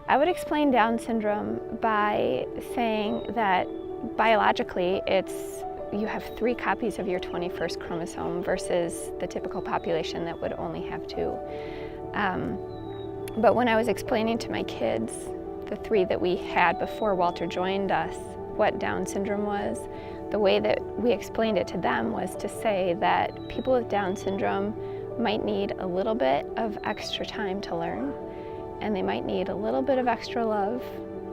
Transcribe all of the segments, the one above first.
I would explain Down syndrome by saying that biologically you have 3 copies of your 21st chromosome versus the typical population that would only have 2. But when I was explaining to my kids, the 3 that we had before Walter joined us, what Down syndrome was, the way that we explained it to them was to say that people with Down syndrome might need a little bit of extra time to learn, and they might need a little bit of extra love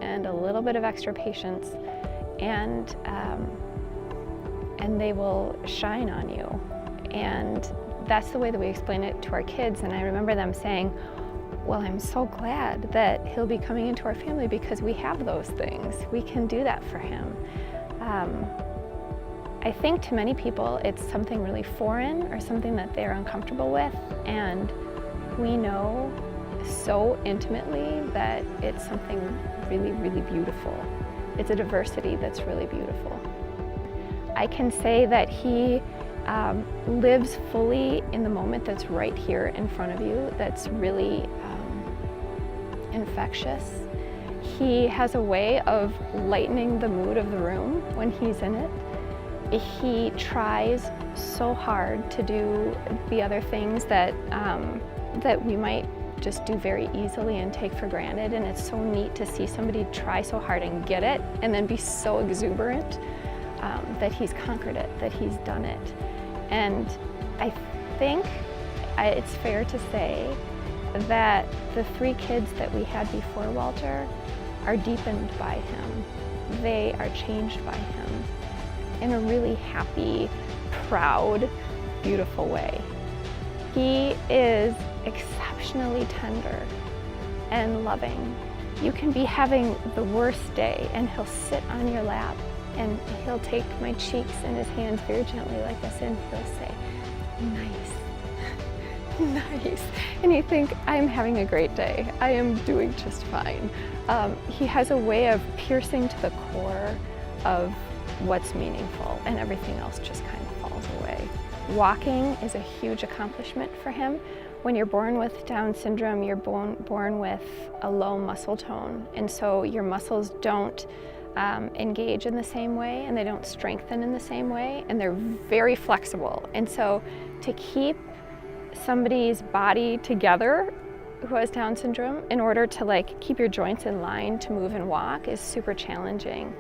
and a little bit of extra patience, and they will shine on you. And that's the way that we explain it to our kids. And I remember them saying, well, I'm so glad that he'll be coming into our family because we have those things. We can do that for him. I think to many people it's something really foreign or something that they're uncomfortable with, and we know so intimately that it's something really, really beautiful. It's a diversity that's really beautiful. I can say that he lives fully in the moment that's right here in front of you, that's really infectious. He has a way of lightening the mood of the room when he's in it. He tries so hard to do the other things that we might just do very easily and take for granted, and it's so neat to see somebody try so hard and get it and then be so exuberant that he's conquered it, that he's done it. And I think it's fair to say that the 3 kids that we had before Walter are deepened by him. They are changed by him in a really happy, proud, beautiful way. He is exceptionally tender and loving. You can be having the worst day and he'll sit on your lap and he'll take my cheeks in his hands very gently like this, and he'll say, nice, nice. And you think, I'm having a great day. I am doing just fine. He has a way of piercing to the core of what's meaningful, and everything else just kind of falls away. Walking is a huge accomplishment for him. When you're born with Down syndrome, you're born with a low muscle tone, and so your muscles don't engage in the same way, and they don't strengthen in the same way, and they're very flexible. And so to keep somebody's body together who has Down syndrome in order to keep your joints in line to move and walk is super challenging.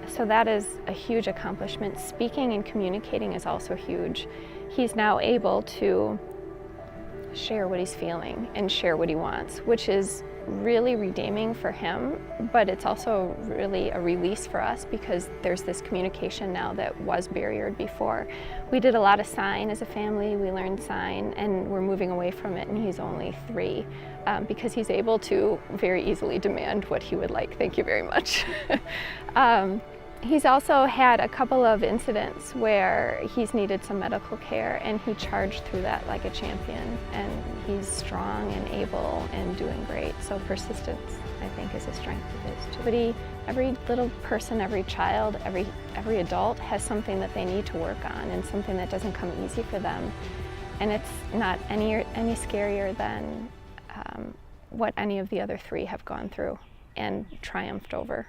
So that is a huge accomplishment. Speaking and communicating is also huge. He's now able to share what he's feeling and share what he wants, which is really redeeming for him, but it's also really a release for us because there's this communication now that was barriered before. We did a lot of sign as a family. We learned sign, and we're moving away from it, and he's only 3 because he's able to very easily demand what he would like. Thank you very much. He's also had a couple of incidents where he's needed some medical care, and he charged through that like a champion, and he's strong and able and doing great. So persistence, I think, is a strength of his too. Every little person, every child, every adult has something that they need to work on, and something that doesn't come easy for them. And it's not any scarier than what any of the other 3 have gone through and triumphed over.